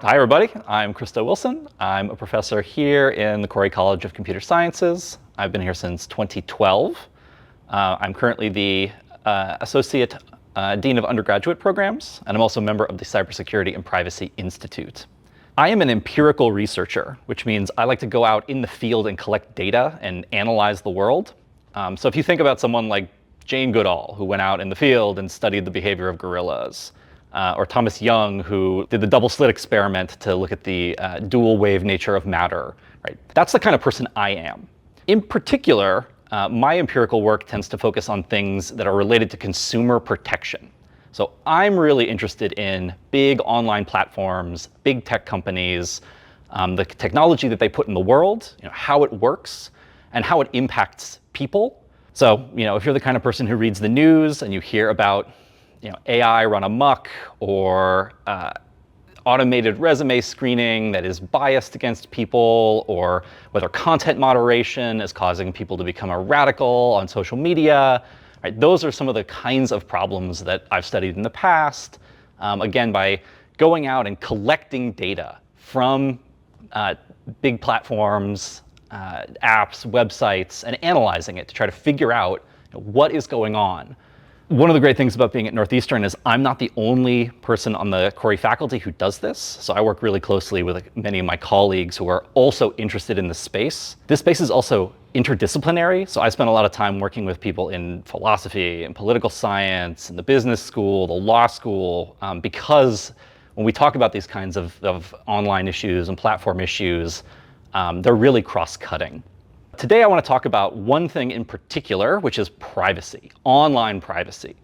Hi, everybody. I'm Christo Wilson. I'm a professor here in the Corey College of Computer Sciences. I've been here since 2012. I'm currently the Associate Dean of Undergraduate Programs, and I'm also a member of the Cybersecurity and Privacy Institute. I am an empirical researcher, which means I like to go out in the field and collect data and analyze the world. So if you think about someone like Jane Goodall, who went out in the field and studied the behavior of gorillas, or Thomas Young, who did the double slit experiment to look at the dual wave nature of matter, right? That's the kind of person I am. In particular, my empirical work tends to focus on things that are related to consumer protection. So I'm really interested in big online platforms, big tech companies, the technology that they put in the world, how it works, and how it impacts people. So, if you're the kind of person who reads the news and you hear about AI run amok, or automated resume screening that is biased against people, or whether content moderation is causing people to become a radical on social media, right? Those are some of the kinds of problems that I've studied in the past, again, by going out and collecting data from big platforms, apps, websites, and analyzing it to try to figure out what is going on. One of the great things about being at Northeastern is I'm not the only person on the Corey faculty who does this. So I work really closely with many of my colleagues who are also interested in this space. This space is also interdisciplinary. So I spend a lot of time working with people in philosophy and political science and the business school, the law school, because when we talk about these kinds of online issues and platform issues, they're really cross-cutting. Today, I want to talk about one thing in particular, which is privacy, online privacy.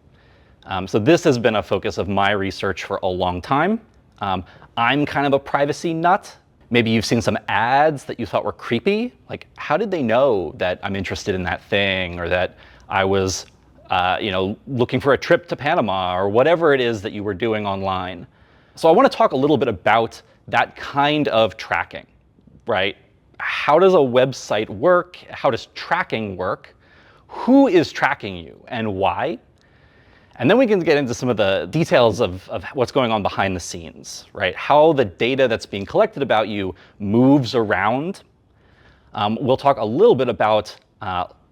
So this has been a focus of my research for a long time. I'm kind of a privacy nut. Maybe you've seen some ads that you thought were creepy. Like, how did they know that I'm interested in that thing, or that I was looking for a trip to Panama, or whatever it is that you were doing online? So I want to talk a little bit about that kind of tracking, right? How does a website work? How does tracking work? Who is tracking you and why? And then we can get into some of the details of what's going on behind the scenes, right? How the data that's being collected about you moves around. We'll talk a little bit about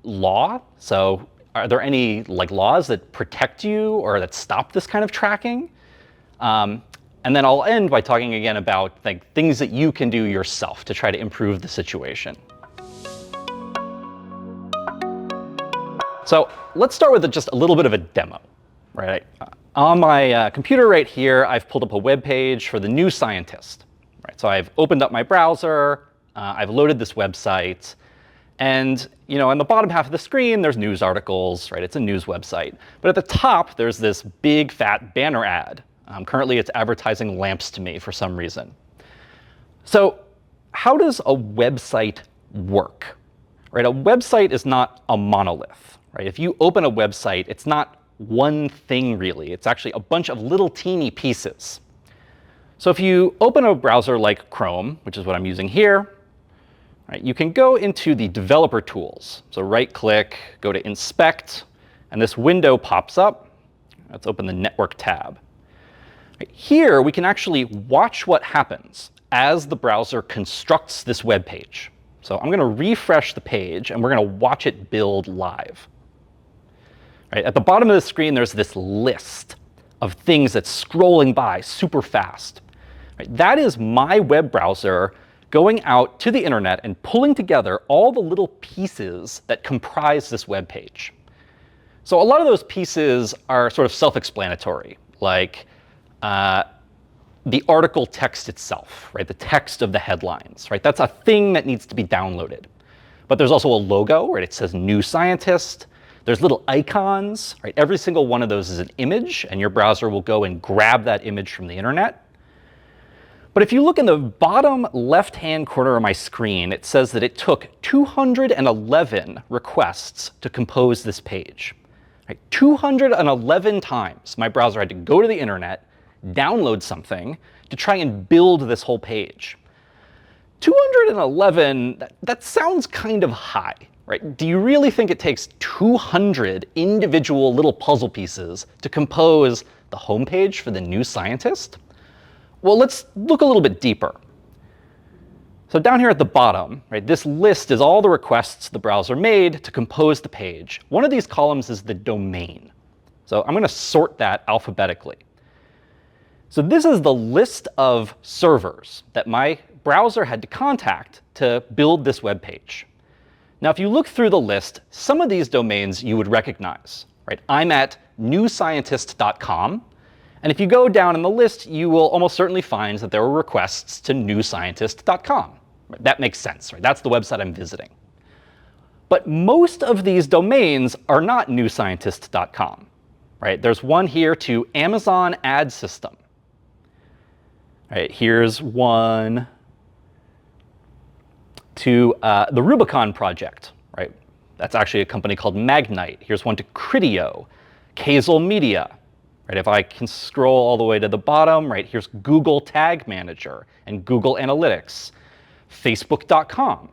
law. So are there any laws that protect you or that stop this kind of tracking? And then I'll end by talking again about things that you can do yourself to try to improve the situation. So let's start with just a little bit of a demo, right? On my computer right here, I've pulled up a web page for the New Scientist, right? So I've opened up my browser, I've loaded this website, and on the bottom half of the screen, there's news articles, right? It's a news website. But at the top, there's this big fat banner ad. Currently, it's advertising lamps to me for some reason. So how does a website work? Right? A website is not a monolith. Right? If you open a website, it's not one thing really. It's actually a bunch of little teeny pieces. So if you open a browser like Chrome, which is what I'm using here, right, you can go into the developer tools. So right-click, go to Inspect, and this window pops up. Let's open the Network tab. Here, we can actually watch what happens as the browser constructs this web page. So I'm going to refresh the page, and we're going to watch it build live. Right, at the bottom of the screen, there's this list of things that's scrolling by super fast. Right, that is my web browser going out to the internet and pulling together all the little pieces that comprise this web page. So a lot of those pieces are sort of self-explanatory, like the article text itself, right? The text of the headlines, right? That's a thing that needs to be downloaded. But there's also a logo, right? It says New Scientist. There's little icons, right? Every single one of those is an image, and your browser will go and grab that image from the internet. But if you look in the bottom left-hand corner of my screen, it says that it took 211 requests to compose this page. Right? 211 times my browser had to go to the internet, download something to try and build this whole page. 211, that sounds kind of high, right? Do you really think it takes 200 individual little puzzle pieces to compose the homepage for the New Scientist? Well, let's look a little bit deeper. So down here at the bottom, right, this list is all the requests the browser made to compose the page. One of these columns is the domain. So I'm going to sort that alphabetically. So this is the list of servers that my browser had to contact to build this web page. Now, if you look through the list, some of these domains you would recognize, right? I'm at newscientist.com. And if you go down in the list, you will almost certainly find that there were requests to newscientist.com. That makes sense, right? That's the website I'm visiting. But most of these domains are not newscientist.com, right? There's one here to Amazon Ad System. Right, here's one to the Rubicon Project, right? That's actually a company called Magnite. Here's one to Criteo, Kazal Media. Right, if I can scroll all the way to the bottom, right, here's Google Tag Manager and Google Analytics, Facebook.com.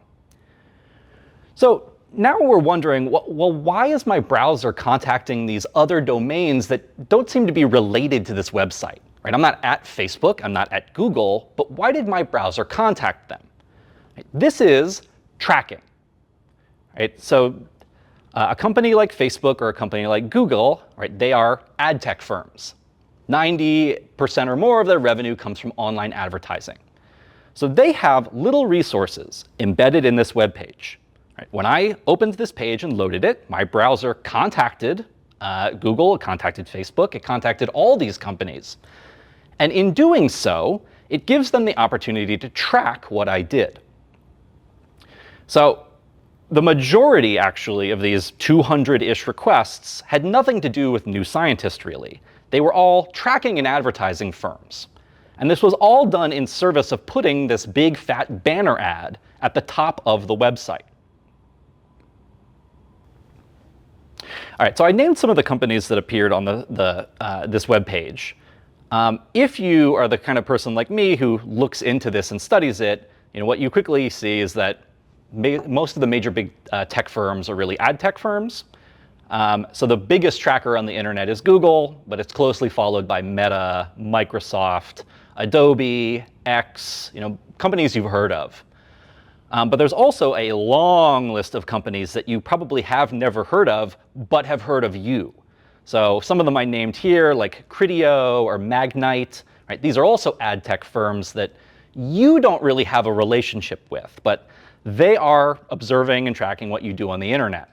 So now we're wondering, well, why is my browser contacting these other domains that don't seem to be related to this website? Right, I'm not at Facebook, I'm not at Google, but why did my browser contact them? Right, this is tracking. Right, so a company like Facebook or a company like Google, right, they are ad tech firms. 90% or more of their revenue comes from online advertising. So they have little resources embedded in this web page. Right, when I opened this page and loaded it, my browser contacted Google, it contacted Facebook, it contacted all these companies. And in doing so, it gives them the opportunity to track what I did. So the majority, actually, of these 200-ish requests had nothing to do with New Scientist, really. They were all tracking and advertising firms. And this was all done in service of putting this big, fat banner ad at the top of the website. All right, so I named some of the companies that appeared on this web page. If you are the kind of person like me who looks into this and studies it, what you quickly see is that most of the major big tech firms are really ad tech firms. So the biggest tracker on the internet is Google, but it's closely followed by Meta, Microsoft, Adobe, X, companies you've heard of. But there's also a long list of companies that you probably have never heard of, but have heard of you. So some of them I named here, like Criteo or Magnite, right? These are also ad tech firms that you don't really have a relationship with, but they are observing and tracking what you do on the internet.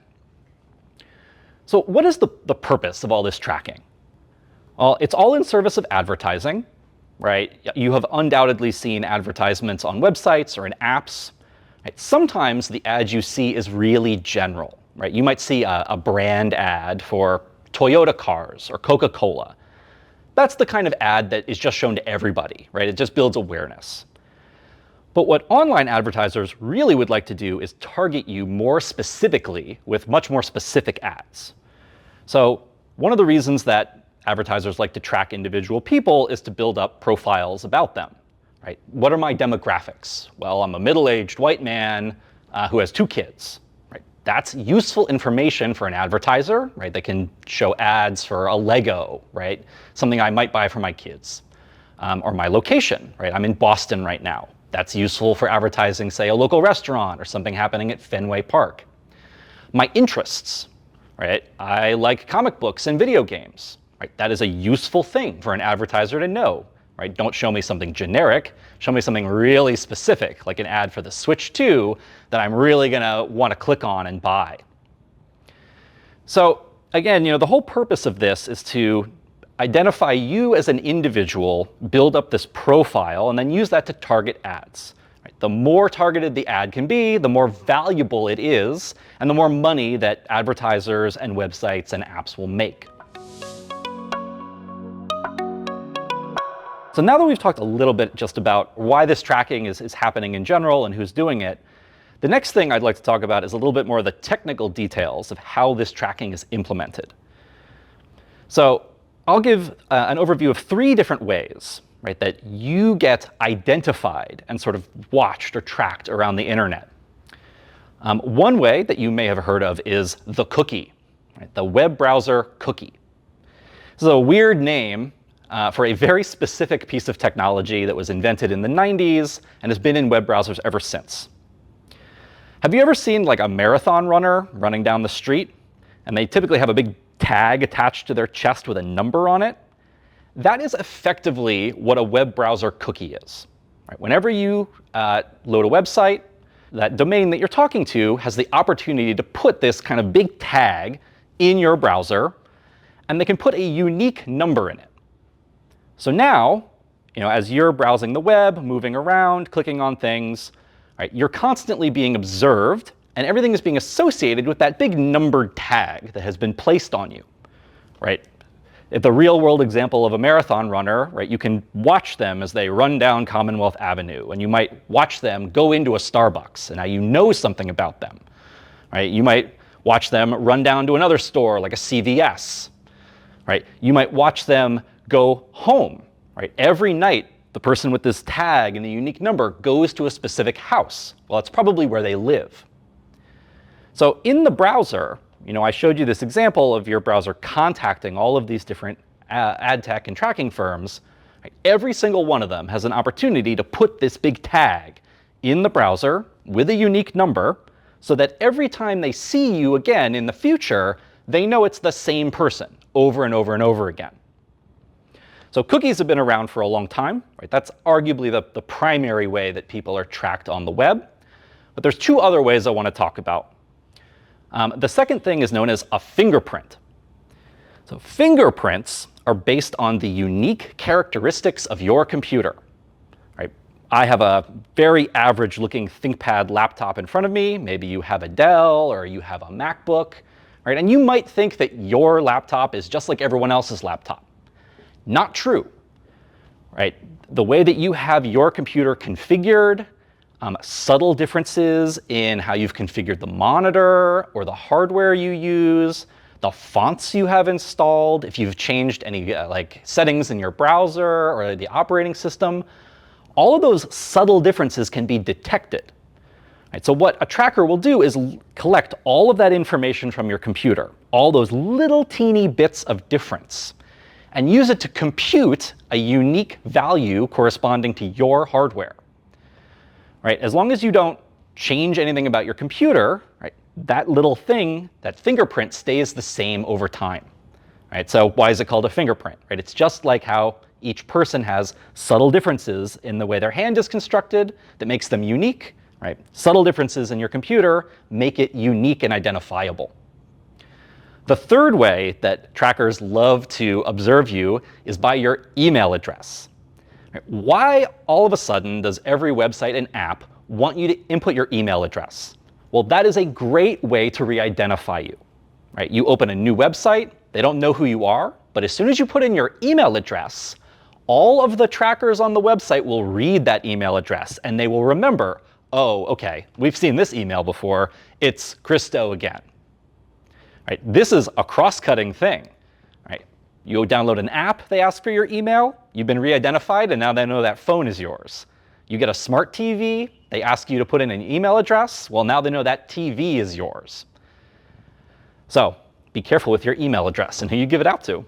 So what is the purpose of all this tracking? Well, it's all in service of advertising, right? You have undoubtedly seen advertisements on websites or in apps. Right? Sometimes the ad you see is really general, right? You might see a brand ad for Toyota cars or Coca-Cola. That's the kind of ad that is just shown to everybody, right? It just builds awareness. But what online advertisers really would like to do is target you more specifically with much more specific ads. So one of the reasons that advertisers like to track individual people is to build up profiles about them, right? What are my demographics? Well, I'm a middle-aged white man who has 2 kids. That's useful information for an advertiser, right? They can show ads for a Lego, right? Something I might buy for my kids. Or my location, right? I'm in Boston right now. That's useful for advertising, say, a local restaurant or something happening at Fenway Park. My interests, right? I like comic books and video games, right? That is a useful thing for an advertiser to know, right? Don't show me something generic. Show me something really specific, like an ad for the Switch 2 that I'm really going to want to click on and buy. So again, the whole purpose of this is to identify you as an individual, build up this profile, and then use that to target ads. Right? The more targeted the ad can be, the more valuable it is, and the more money that advertisers and websites and apps will make. So now that we've talked a little bit just about why this tracking is happening in general and who's doing it, the next thing I'd like to talk about is a little bit more of the technical details of how this tracking is implemented. So I'll give an overview of 3 different ways, right, that you get identified and sort of watched or tracked around the internet. One way that you may have heard of is the cookie, right? The web browser cookie. This is a weird name for a very specific piece of technology that was invented in the 90s and has been in web browsers ever since. Have you ever seen like a marathon runner running down the street, and they typically have a big tag attached to their chest with a number on it? That is effectively what a web browser cookie is. Right? Whenever you load a website, that domain that you're talking to has the opportunity to put this kind of big tag in your browser, and they can put a unique number in it. So now, as you're browsing the web, moving around, clicking on things, right, you're constantly being observed, and everything is being associated with that big numbered tag that has been placed on you, right? At the real-world example of a marathon runner, right, you can watch them as they run down Commonwealth Avenue, and you might watch them go into a Starbucks, and now you know something about them, right? You might watch them run down to another store like a CVS, right? You might watch them go home, right? Every night, the person with this tag and the unique number goes to a specific house. Well, it's probably where they live. So in the browser, I showed you this example of your browser contacting all of these different ad tech and tracking firms. Right? Every single one of them has an opportunity to put this big tag in the browser with a unique number so that every time they see you again in the future, they know it's the same person over and over and over again. So cookies have been around for a long time. Right? That's arguably the primary way that people are tracked on the web. But there's two other ways I want to talk about. The second thing is known as a fingerprint. So fingerprints are based on the unique characteristics of your computer. Right? I have a very average looking ThinkPad laptop in front of me. Maybe you have a Dell or you have a MacBook. Right? And you might think that your laptop is just like everyone else's laptop. Not true. Right? The way that you have your computer configured, subtle differences in how you've configured the monitor or the hardware you use, the fonts you have installed, if you've changed any settings in your browser or the operating system, all of those subtle differences can be detected. Right? So what a tracker will do is collect all of that information from your computer, all those little teeny bits of difference, and use it to compute a unique value corresponding to your hardware. Right? As long as you don't change anything about your computer, right, that little thing, that fingerprint, stays the same over time. Right? So why is it called a fingerprint? Right? It's just like how each person has subtle differences in the way their hand is constructed that makes them unique. Right? Subtle differences in your computer make it unique and identifiable. The third way that trackers love to observe you is by your email address. Why all of a sudden does every website and app want you to input your email address? Well, that is a great way to re-identify you. Right? You open a new website, they don't know who you are, but as soon as you put in your email address, all of the trackers on the website will read that email address and they will remember, oh, okay, we've seen this email before, it's Christo again. Right? This is a cross-cutting thing. Right? You download an app, they ask for your email, you've been re-identified, and now they know that phone is yours. You get a smart TV, they ask you to put in an email address, well, now they know that TV is yours. So be careful with your email address and who you give it out to.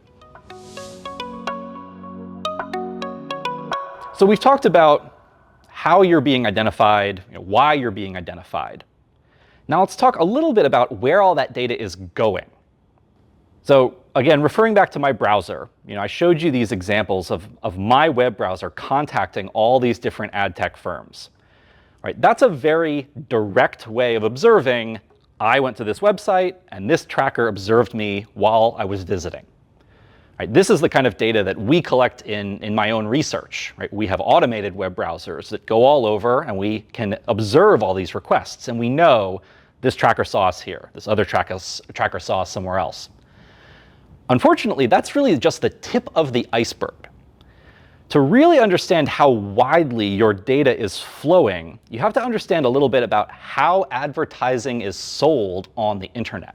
So we've talked about how you're being identified, why you're being identified. Now let's talk a little bit about where all that data is going. So again, referring back to my browser, I showed you these examples of my web browser contacting all these different ad tech firms. Right? That's a very direct way of observing, I went to this website and this tracker observed me while I was visiting. Right? This is the kind of data that we collect in my own research. Right? We have automated web browsers that go all over and we can observe all these requests, and we know this tracker saw us here, this other tracker saw us somewhere else. Unfortunately, that's really just the tip of the iceberg. To really understand how widely your data is flowing, you have to understand a little bit about how advertising is sold on the internet.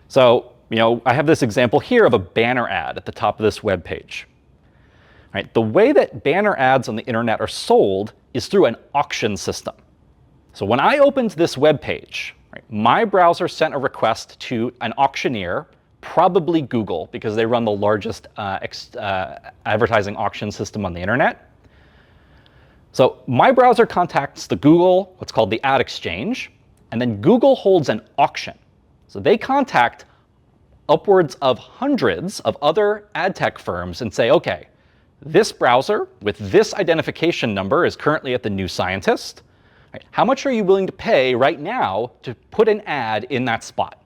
So, I have this example here of a banner ad at the top of this web page. Right? The way that banner ads on the internet are sold is through an auction system. So when I opened this web page, right, my browser sent a request to an auctioneer, probably Google, because they run the largest advertising auction system on the internet. So my browser contacts the Google, what's called the ad exchange, and then Google holds an auction. So they contact upwards of hundreds of other ad tech firms and say, okay, this browser with this identification number is currently at the New Scientist. Right, how much are you willing to pay right now to put an ad in that spot?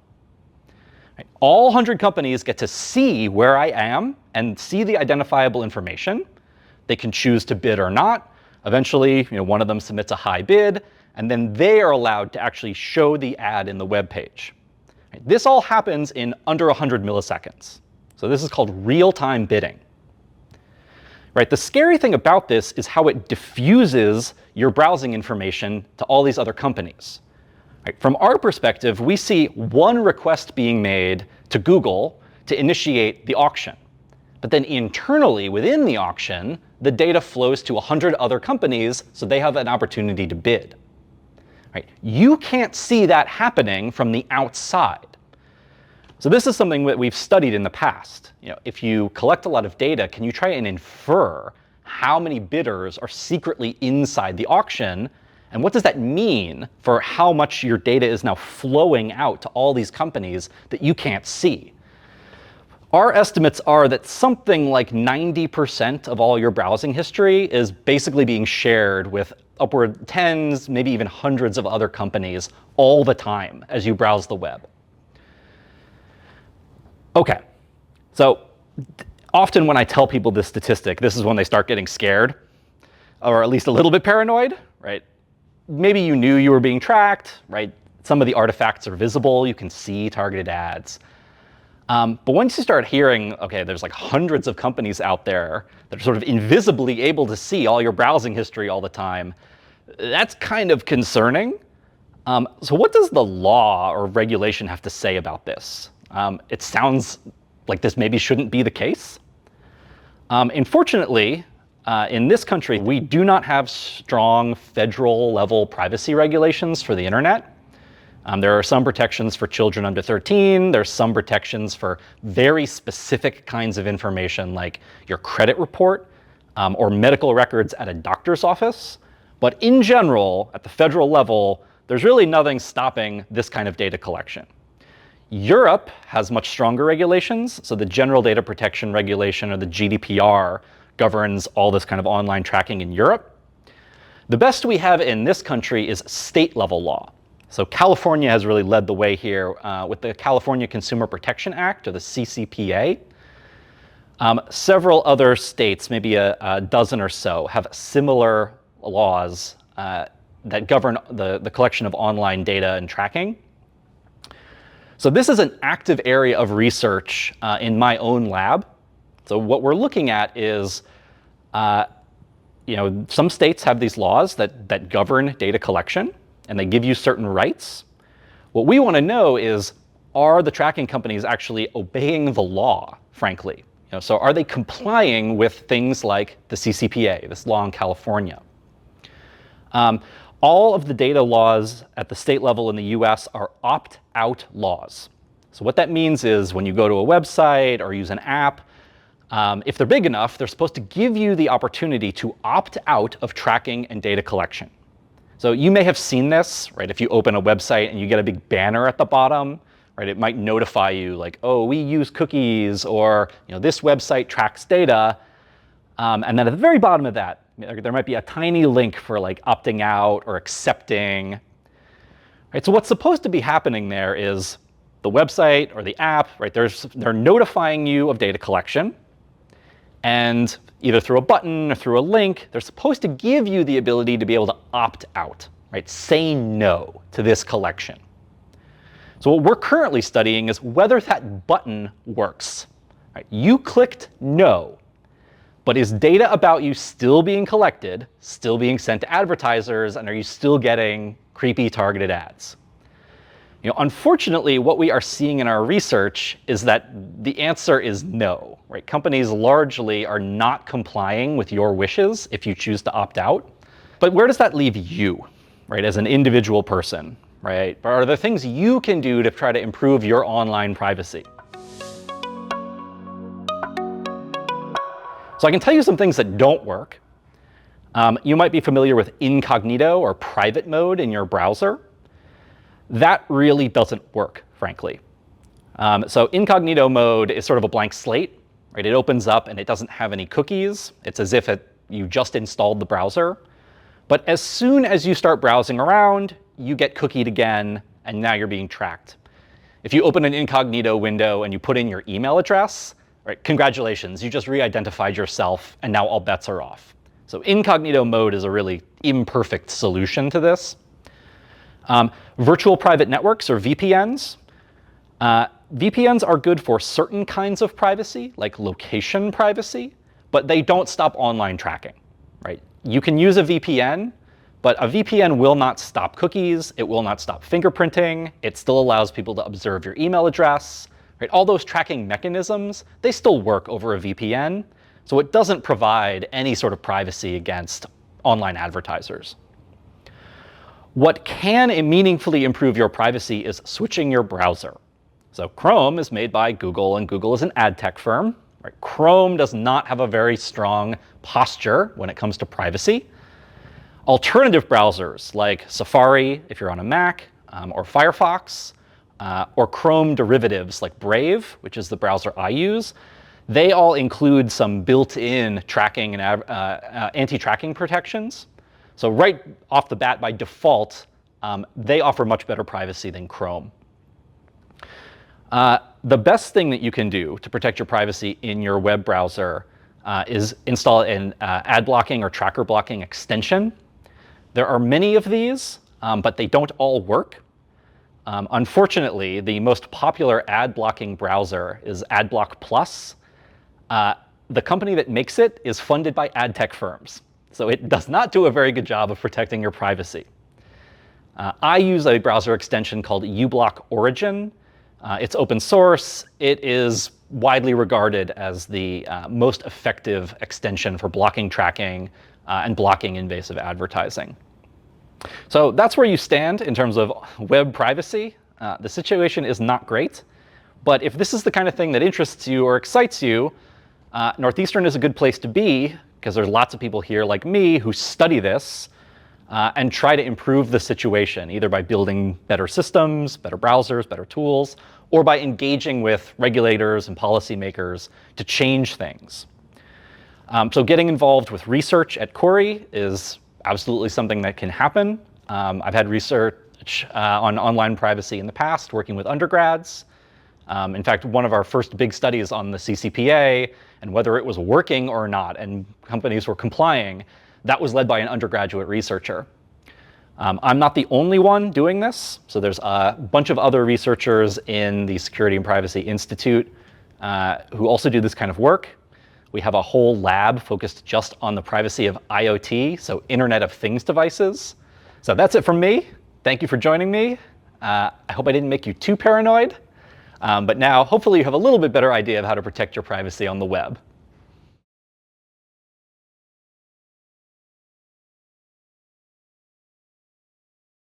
Right, all 100 companies get to see where I am and see the identifiable information. They can choose to bid or not. Eventually, one of them submits a high bid, and then they are allowed to actually show the ad in the web page. Right, this all happens in under 100 milliseconds. So this is called real-time bidding. Right, the scary thing about this is how it diffuses your browsing information to all these other companies. Right, from our perspective, we see one request being made to Google to initiate the auction. But then internally within the auction, the data flows to 100 other companies, so they have an opportunity to bid. Right, you can't see that happening from the outside. So this is something that we've studied in the past. If you collect a lot of data, can you try and infer how many bidders are secretly inside the auction? And what does that mean for how much your data is now flowing out to all these companies that you can't see? Our estimates are that something like 90% of all your browsing history is basically being shared with upward tens, maybe even hundreds of other companies all the time as you browse the web. Okay, so often when I tell people this statistic, this is when they start getting scared, or at least a little bit paranoid, right? Maybe you knew you were being tracked, right? Some of the artifacts are visible, you can see targeted ads. But once you start hearing, okay, there's like hundreds of companies out there that are sort of invisibly able to see all your browsing history all the time, that's kind of concerning. So what does the law or regulation have to say about this? It sounds like this maybe shouldn't be the case. Unfortunately, in this country, we do not have strong federal level privacy regulations for the internet. There are some protections for children under 13. There's some protections for very specific kinds of information like your credit report or medical records at a doctor's office. But in general, at the federal level, there's really nothing stopping this kind of data collection. Europe has much stronger regulations. So the General Data Protection Regulation, or the GDPR, governs all this kind of online tracking in Europe. The best we have in this country is state-level law. So California has really led the way here with the California Consumer Protection Act, or the CCPA. Several other states, maybe a dozen or so, have similar laws that govern the collection of online data and tracking. So this is an active area of research in my own lab. So what we're looking at is, some states have these laws that govern data collection, and they give you certain rights. What we want to know is, are the tracking companies actually obeying the law, frankly? So are they complying with things like the CCPA, this law in California? All of the data laws at the state level in the US are opt-out laws. So what that means is when you go to a website or use an app, if they're big enough, they're supposed to give you the opportunity to opt out of tracking and data collection. So you may have seen this, right? If you open a website and you get a big banner at the bottom, right? It might notify you like, oh, we use cookies, or this website tracks data. And then at the very bottom of that, there might be a tiny link for like opting out or accepting. Right? So what's supposed to be happening there is the website or the app, right? They're notifying you of data collection. And either through a button or through a link, they're supposed to give you the ability to be able to opt out, right? Say no to this collection. So what we're currently studying is whether that button works. Right? You clicked no, but is data about you still being collected, still being sent to advertisers, and are you still getting creepy targeted ads? Unfortunately, what we are seeing in our research is that the answer is no. Right? Companies largely are not complying with your wishes if you choose to opt out. But where does that leave you? right, as an individual person, right? But are there things you can do to try to improve your online privacy? So I can tell you some things that don't work. You might be familiar with incognito or private mode in your browser. That really doesn't work, frankly. So incognito mode is sort of a blank slate, right? It opens up and it doesn't have any cookies. It's as if you just installed the browser. But as soon as you start browsing around, you get cookied again, and now you're being tracked. If you open an incognito window and you put in your email address, right, congratulations, you just re-identified yourself, and now all bets are off. So incognito mode is a really imperfect solution to this. Virtual private networks, or VPNs. VPNs are good for certain kinds of privacy, like location privacy, but they don't stop online tracking, right? You can use a VPN, but a VPN will not stop cookies. It will not stop fingerprinting. It still allows people to observe your email address, right? All those tracking mechanisms, they still work over a VPN. So it doesn't provide any sort of privacy against online advertisers. What can meaningfully improve your privacy is switching your browser. So Chrome is made by Google, and Google is an ad tech firm. Right? Chrome does not have a very strong posture when it comes to privacy. Alternative browsers like Safari, if you're on a Mac, or Firefox, or Chrome derivatives like Brave, which is the browser I use, they all include some built-in tracking and anti-tracking protections. So right off the bat, by default, they offer much better privacy than Chrome. The best thing that you can do to protect your privacy in your web browser is install an ad blocking or tracker blocking extension. There are many of these, but they don't all work. Unfortunately, the most popular ad blocking browser is AdBlock Plus. The company that makes it is funded by ad tech firms. So it does not do a very good job of protecting your privacy. I use a browser extension called uBlock Origin. It's open source. It is widely regarded as the most effective extension for blocking tracking and blocking invasive advertising. So that's where you stand in terms of web privacy. The situation is not great. But if this is the kind of thing that interests you or excites you, Northeastern is a good place to be, because there's lots of people here like me who study this and try to improve the situation, either by building better systems, better browsers, better tools, or by engaging with regulators and policymakers to change things. So getting involved with research at Cori is absolutely something that can happen. I've had research on online privacy in the past, working with undergrads. In fact, one of our first big studies on the CCPA and whether it was working or not and companies were complying, that was led by an undergraduate researcher. I'm not the only one doing this. So there's a bunch of other researchers in the Security and Privacy Institute who also do this kind of work. We have a whole lab focused just on the privacy of IoT, so Internet of Things devices. So that's it from me. Thank you for joining me. I hope I didn't make you too paranoid. But now, hopefully, you have a little bit better idea of how to protect your privacy on the web.